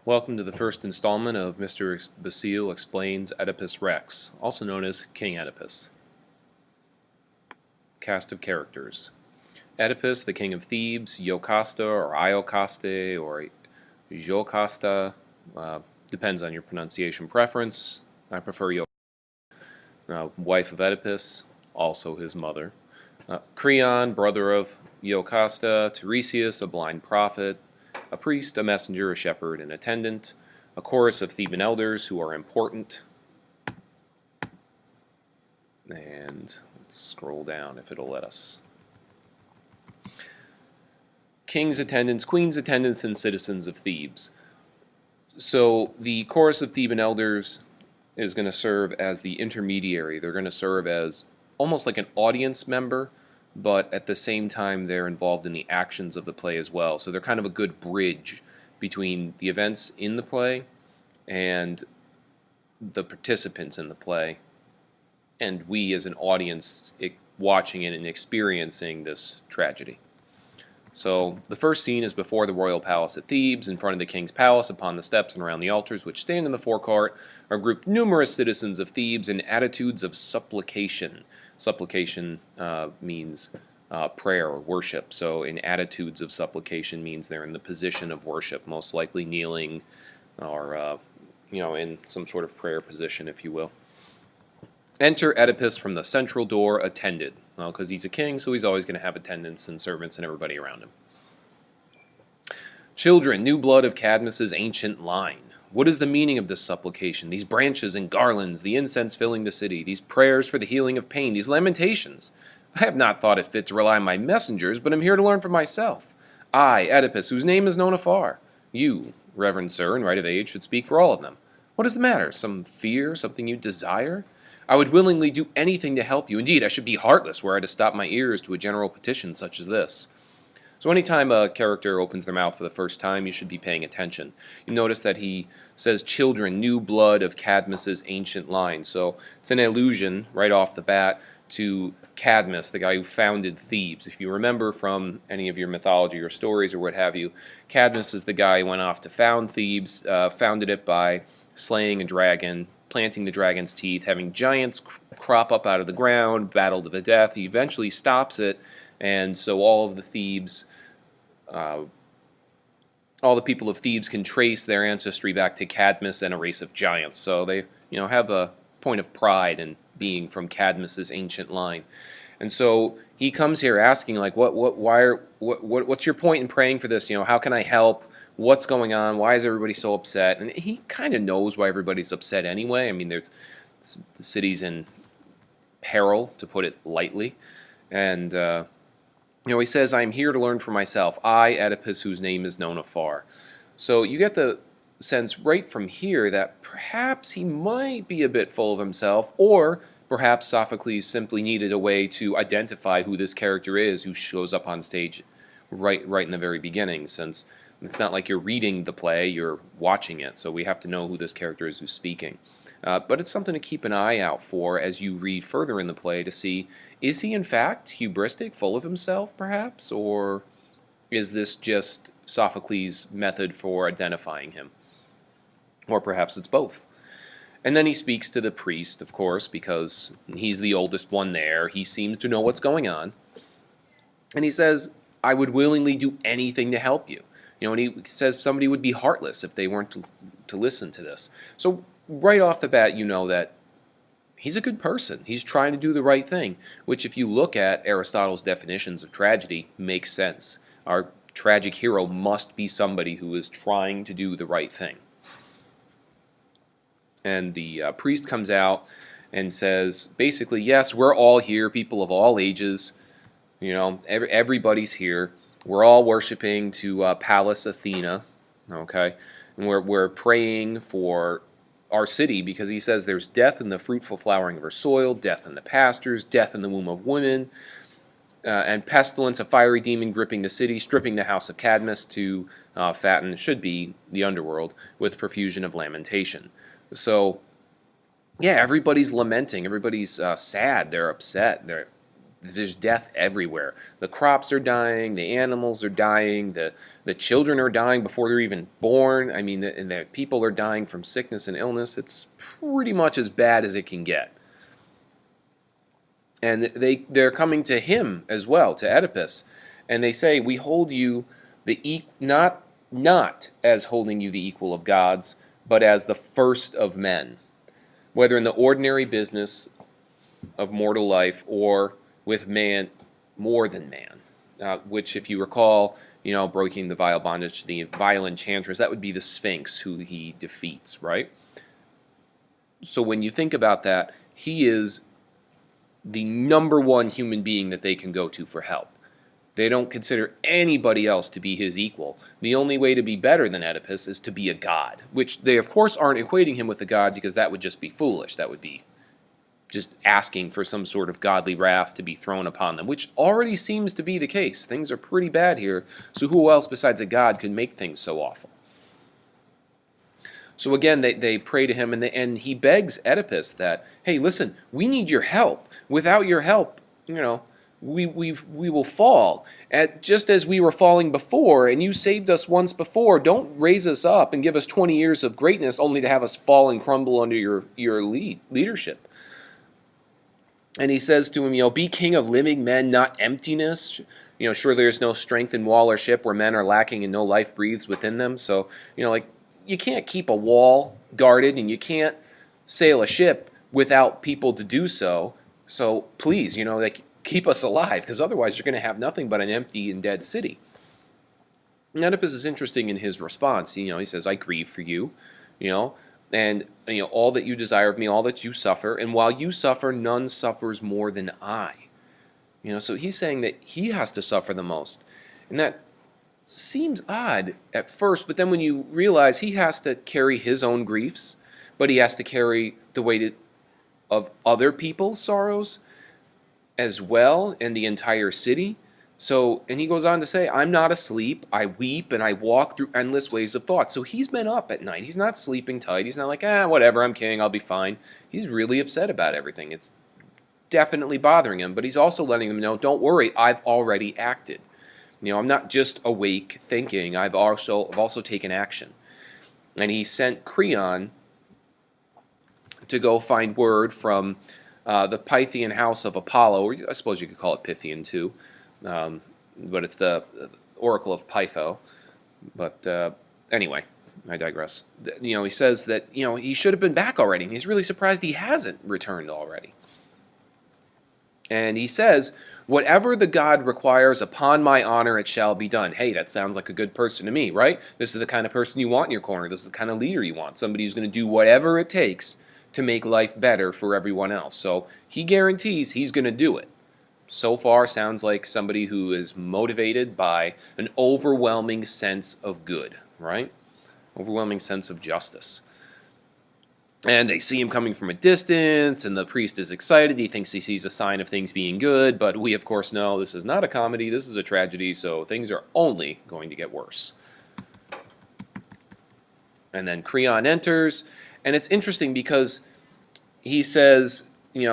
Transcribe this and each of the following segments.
Welcome to the first installment of Mr. Basile Explains Oedipus Rex, also known as King Oedipus. Cast of characters. Oedipus, the king of Thebes, Iocasta or Iocaste or Jocasta, depends on your pronunciation preference. I prefer Iocasta. Wife of Oedipus, also his mother. Creon, brother of Iocasta. Tiresias, a blind prophet. A priest, a messenger, a shepherd, an attendant, a chorus of Theban elders who are important. And let's scroll down if it'll let us. King's attendants, queen's attendants, and citizens of Thebes. So the chorus of Theban elders is going to serve as the intermediary. They're going to serve as almost like an audience member, but at the same time they're involved in the actions of the play as well. So they're kind of a good bridge between the events in the play and the participants in the play, and we as an audience watching it and experiencing this tragedy. So the first scene is before the royal palace at Thebes. In front of the king's palace, upon the steps and around the altars which stand in the forecourt, are grouped numerous citizens of Thebes in attitudes of supplication. Supplication means prayer or worship. So in attitudes of supplication means they're in the position of worship, most likely kneeling or in some sort of prayer position, if you will. Enter Oedipus from the central door, attended. Well, because he's a king, so he's always going to have attendants and servants and everybody around him. Children, new blood of Cadmus's ancient line. What is the meaning of this supplication? These branches and garlands, the incense filling the city, these prayers for the healing of pain, these lamentations. I have not thought it fit to rely on my messengers, but am here to learn for myself. I, Oedipus, whose name is known afar. You, reverend sir, and right of age, should speak for all of them. What is the matter? Some fear? Something you desire? I would willingly do anything to help you. Indeed, I should be heartless were I to stop my ears to a general petition such as this. So anytime a character opens their mouth for the first time, you should be paying attention. You notice that he says, children, new blood of Cadmus's ancient line. So it's an allusion right off the bat to Cadmus, the guy who founded Thebes. If you remember from any of your mythology or stories or what have you, Cadmus is the guy who went off to found Thebes, founded it by slaying a dragon, planting the dragon's teeth, having giants crop up out of the ground, battle to the death. He eventually stops it, and so all of the Thebes, all the people of Thebes can trace their ancestry back to Cadmus and a race of giants. So they, have a point of pride in being from Cadmus's ancient line. And so he comes here asking, like, what's your point in praying for this? How can I help? What's going on? Why is everybody so upset? And he kind of knows why everybody's upset anyway. I mean, the city's in peril, to put it lightly. And, he says, I'm here to learn for myself. I, Oedipus, whose name is known afar. So you get the sense right from here that perhaps he might be a bit full of himself, or perhaps Sophocles simply needed a way to identify who this character is who shows up on stage right in the very beginning, since it's not like you're reading the play, you're watching it, so we have to know who this character is who's speaking. But it's something to keep an eye out for as you read further in the play to see, is he in fact hubristic, full of himself perhaps, or is this just Sophocles' method for identifying him? Or perhaps it's both. And then he speaks to the priest, of course, because he's the oldest one there. He seems to know what's going on. And he says, I would willingly do anything to help you. And he says somebody would be heartless if they weren't to listen to this. So right off the bat, you know that he's a good person. He's trying to do the right thing, which if you look at Aristotle's definitions of tragedy, makes sense. Our tragic hero must be somebody who is trying to do the right thing. And the priest comes out and says, basically, yes, we're all here, people of all ages. Everybody's here. We're all worshiping to Pallas Athena, okay? And we're praying for our city because he says there's death in the fruitful flowering of her soil, death in the pastures, death in the womb of women, and pestilence, a fiery demon gripping the city, stripping the house of Cadmus to fatten, should be the underworld, with profusion of lamentation. So, yeah, everybody's lamenting. Everybody's sad. They're upset. there's death everywhere. The crops are dying, the animals are dying, the children are dying before they're even born. I mean, the people are dying from sickness and illness. It's pretty much as bad as it can get. And they're coming to him as well, to Oedipus, and they say, "We hold you not as holding you the equal of gods, but as the first of men, whether in the ordinary business of mortal life or with man more than man." Which, if you recall, breaking the vile bondage to the vile enchantress, that would be the Sphinx who he defeats, right? So when you think about that, he is the number one human being that they can go to for help. They don't consider anybody else to be his equal. The only way to be better than Oedipus is to be a god, which they, of course, aren't equating him with a god, because that would just be foolish. That would be just asking for some sort of godly wrath to be thrown upon them, which already seems to be the case. Things are pretty bad here, so who else besides a god could make things so awful? So again, they pray to him, and he begs Oedipus that, hey, listen, we need your help. Without your help, we will fall. Just as we were falling before, and you saved us once before, don't raise us up and give us 20 years of greatness only to have us fall and crumble under your leadership. And he says to him, be king of living men, not emptiness. Sure, there's no strength in wall or ship where men are lacking and no life breathes within them. So, you can't keep a wall guarded, and you can't sail a ship without people to do so. So please, keep us alive, because otherwise you're going to have nothing but an empty and dead city. And Oedipus is interesting in his response. He says, I grieve for you, and all that you desire of me, all that you suffer, and while you suffer, none suffers more than I. So he's saying that he has to suffer the most. And that seems odd at first, but then when you realize he has to carry his own griefs, but he has to carry the weight of other people's sorrows as well, and the entire city. So, and he goes on to say, I'm not asleep, I weep, and I walk through endless ways of thought. So he's been up at night. He's not sleeping tight. He's not like, whatever, I'm king, I'll be fine. He's really upset about everything. It's definitely bothering him, but he's also letting them know, don't worry, I've already acted. I'm not just awake thinking, I've also taken action. And he sent Creon to go find word from the Pythian house of Apollo, or I suppose you could call it Pythian too, but it's the Oracle of Pytho. But anyway, I digress. He says that he should have been back already, and he's really surprised he hasn't returned already. And he says, whatever the god requires, upon my honor it shall be done. Hey, that sounds like a good person to me, right? This is the kind of person you want in your corner. This is the kind of leader you want. Somebody who's going to do whatever it takes to make life better for everyone else. So he guarantees he's going to do it. So far, sounds like somebody who is motivated by an overwhelming sense of good, right? Overwhelming sense of justice. And they see him coming from a distance, and the priest is excited. He thinks he sees a sign of things being good, but we, of course, know this is not a comedy. This is a tragedy, so things are only going to get worse. And then Creon enters, and it's interesting because he says, he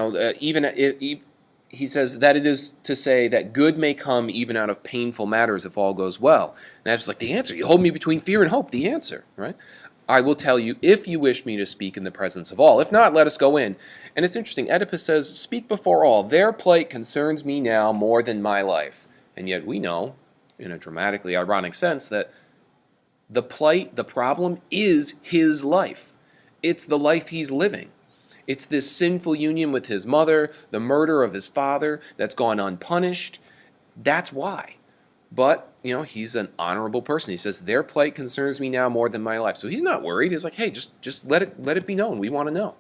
says that it is to say that good may come even out of painful matters if all goes well. And I was like, the answer, you hold me between fear and hope, the answer, right? I will tell you if you wish me to speak in the presence of all. If not, let us go in. And it's interesting. Oedipus says, speak before all. Their plight concerns me now more than my life. And yet we know, in a dramatically ironic sense, that the plight, the problem, is his life. It's the life he's living. It's this sinful union with his mother, the murder of his father that's gone unpunished. That's why. But, he's an honorable person. He says, their plight concerns me now more than my life. So he's not worried. He's like, hey, just let it be known. We want to know.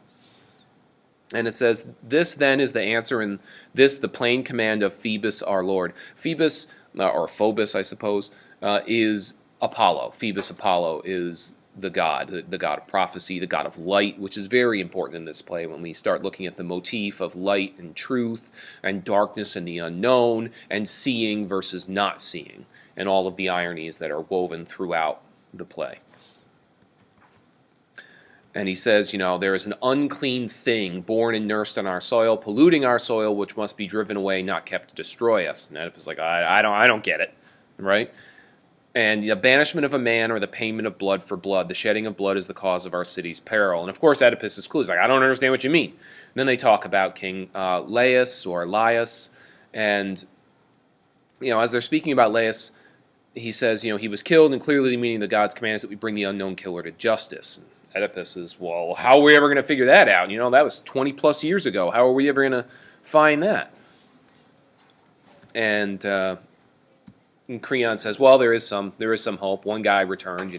And it says, this then is the answer, and this the plain command of Thebes our Lord. Thebes, or Phobos, I suppose, is Apollo. Thebes Apollo is the god of prophecy, the god of light, which is very important in this play when we start looking at the motif of light and truth and darkness and the unknown and seeing versus not seeing and all of the ironies that are woven throughout the play. And he says, there is an unclean thing born and nursed on our soil, polluting our soil, which must be driven away, not kept to destroy us. And Oedipus is like, I don't get it, right? And the banishment of a man or the payment of blood for blood. The shedding of blood is the cause of our city's peril. And of course, Oedipus is clueless. Like, I don't understand what you mean. And then they talk about King Laius or Laius. And, as they're speaking about Laius, he says, he was killed, and clearly the meaning of the gods command is that we bring the unknown killer to justice. And Oedipus is, well, how are we ever going to figure that out? That was 20 plus years ago. How are we ever going to find that? And Creon says, well, there is some hope. One guy returned.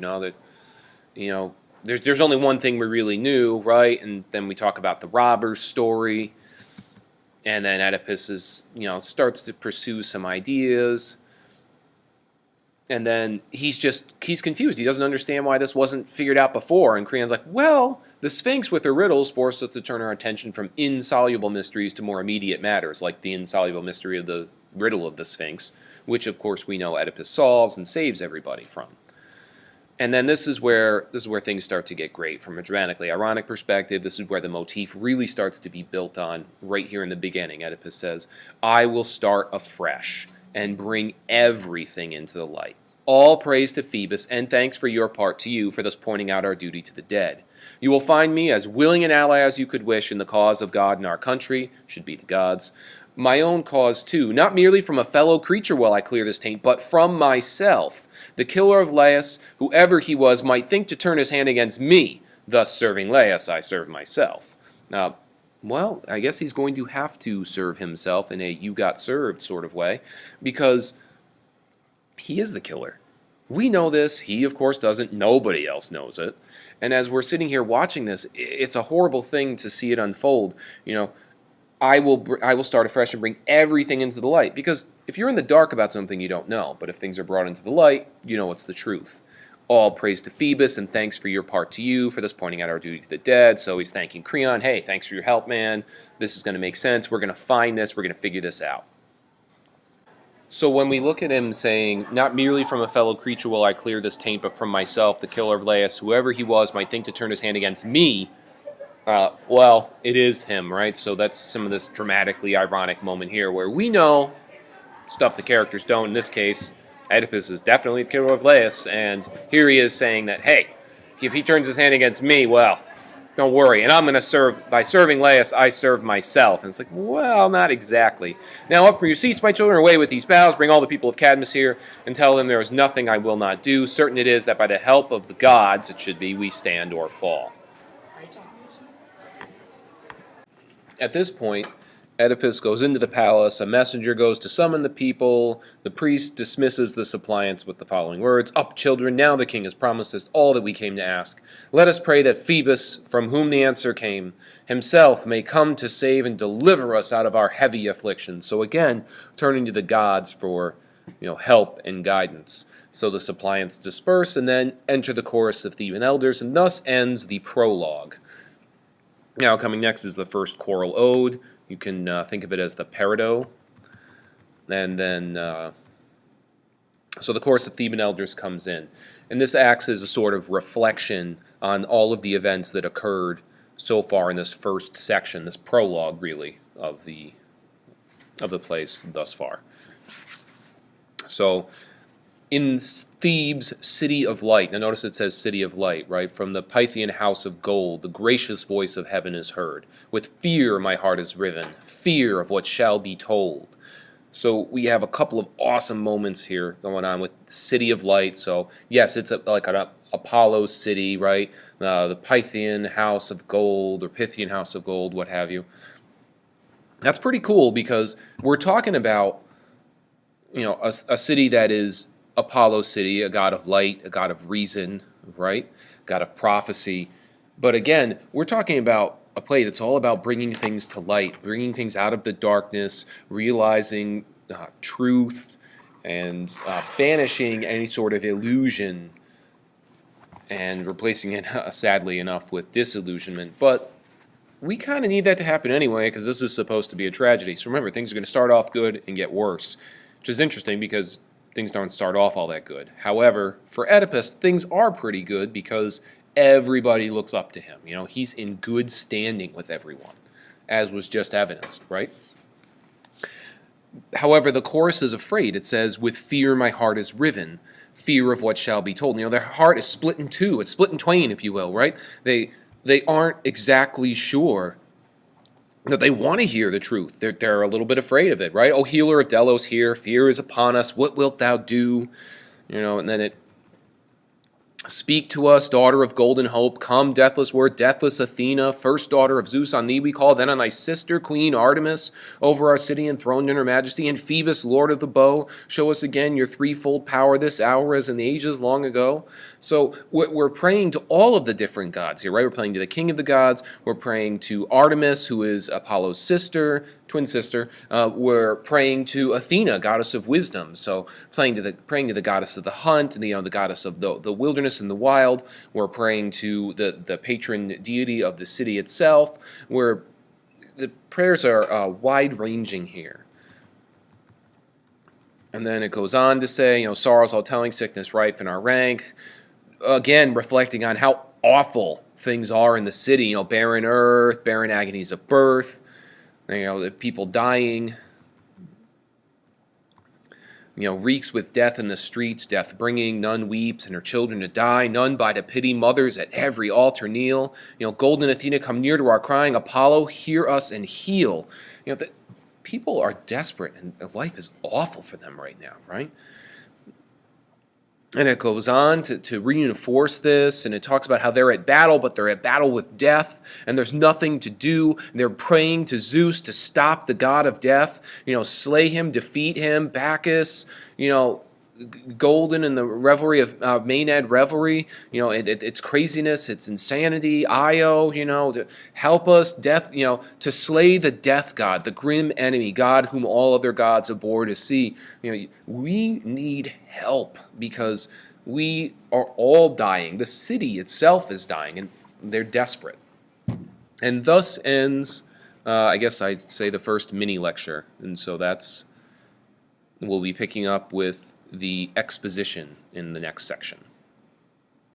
There's only one thing we really knew, right? And then we talk about the robber's story, and then Oedipus starts to pursue some ideas, and then he's confused. He doesn't understand why this wasn't figured out before. And Creon's like, well, the Sphinx with her riddles forced us to turn our attention from insoluble mysteries to more immediate matters, like the insoluble mystery of the riddle of the Sphinx, which of course we know Oedipus solves and saves everybody from. And then this is where things start to get great from a dramatically ironic perspective. This is where the motif really starts to be built on right here in the beginning. Oedipus says, I will start afresh and bring everything into the light. All praise to Thebes, and thanks for your part to you for thus pointing out our duty to the dead. You will find me as willing an ally as you could wish in the cause of God and our country, should be the gods. My own cause too, not merely from a fellow creature will I clear this taint, but from myself. The killer of Laius, whoever he was, might think to turn his hand against me. Thus serving Laius, I serve myself. Well, I guess he's going to have to serve himself in a you got served sort of way, because he is the killer. We know this. He, of course, doesn't. Nobody else knows it. And as we're sitting here watching this, it's a horrible thing to see it unfold. I will start afresh and bring everything into the light. Because if you're in the dark about something, you don't know. But if things are brought into the light, you know it's the truth. All praise to Thebes, and thanks for your part to you for this pointing out our duty to the dead. So he's thanking Creon. Hey, thanks for your help, man. This is going to make sense. We're going to find this. We're going to figure this out. So when we look at him saying, not merely from a fellow creature will I clear this taint, but from myself, the killer of Laius, whoever he was might think to turn his hand against me. Well, it is him, right? So that's some of this dramatically ironic moment here where we know stuff the characters don't. In this case, Oedipus is definitely the killer of Laius, and here he is saying that, hey, if he turns his hand against me, well, don't worry, and I'm going to serve, by serving Laius, I serve myself. And it's like, well, not exactly. Now up from your seats, my children, away with these boughs, bring all the people of Cadmus here, and tell them there is nothing I will not do. Certain it is that by the help of the gods, it should be, we stand or fall. At this point, Oedipus goes into the palace, a messenger goes to summon the people, the priest dismisses the suppliants with the following words, Up, children, now the king has promised us all that we came to ask. Let us pray that Thebes, from whom the answer came, himself may come to save and deliver us out of our heavy affliction. So again, turning to the gods for help and guidance. So the suppliants disperse and then enter the chorus of Theban elders, and thus ends the prologue. Now coming next is the first choral ode. You can think of it as the Peridot. And then, so the chorus of Theban elders comes in. And this acts as a sort of reflection on all of the events that occurred so far in this first section, this prologue, really, of the plays thus far. So, in Thebes, city of light. Now notice it says city of light, right? From the Pythian house of gold, the gracious voice of heaven is heard. With fear my heart is riven, fear of what shall be told. So we have a couple of awesome moments here going on with the city of light. So yes, it's like an Apollo city, right? The Pythian house of gold or Pythian house of gold, what have you. That's pretty cool because we're talking about a city that is Apollo city, a god of light, a god of reason, right? God of prophecy. But again, we're talking about a play that's all about bringing things to light, bringing things out of the darkness, realizing truth, and banishing any sort of illusion and replacing it, sadly enough, with disillusionment. But we kind of need that to happen anyway because this is supposed to be a tragedy. So remember, things are going to start off good and get worse, which is interesting because things don't start off all that good. However, for Oedipus, things are pretty good because everybody looks up to him. He's in good standing with everyone, as was just evidenced, right? However, the chorus is afraid. It says, with fear my heart is riven, fear of what shall be told. Their heart is split in two. It's split in twain, if you will, right? They aren't exactly sure that they want to hear the truth. They're a little bit afraid of it, right? O healer of Delos, here, fear is upon us. What wilt thou do? And then it, speak to us, daughter of golden hope. Come, deathless word, deathless Athena, first daughter of Zeus. On thee we call, then on thy sister, Queen Artemis, over our city enthroned in her majesty. And Phoebus, lord of the bow, show us again your threefold power this hour as in the ages long ago. So we're praying to all of the different gods here, right? We're praying to the king of the gods. We're praying to Artemis, who is Apollo's sister, twin sister. We're praying to Athena, goddess of wisdom. So praying to the goddess of the hunt, and the goddess of the wilderness and the wild. We're praying to the patron deity of the city itself. The prayers are wide-ranging here. And then it goes on to say, sorrows all telling, sickness rife in our rank. Again, reflecting on how awful things are in the city. Barren earth, barren agonies of birth. The people dying. Reeks with death in the streets, death bringing, none weeps, and her children to die, none by to pity, mothers at every altar kneel. Golden Athena, come near to our crying, Apollo, hear us and heal. The people are desperate, and life is awful for them right now, right? And it goes on to reinforce this, and it talks about how they're at battle, but they're at battle with death, and there's nothing to do. They're praying to Zeus to stop the god of death, slay him, defeat him, Bacchus, Golden in the revelry of Maenad revelry, it's craziness, it's insanity, Io, to help us, death, to slay the death god, the grim enemy, God whom all other gods abhor to see. We need help because we are all dying. The city itself is dying, and they're desperate. And thus ends, I guess I'd say, the first mini lecture. And so we'll be picking up with the exposition in the next section.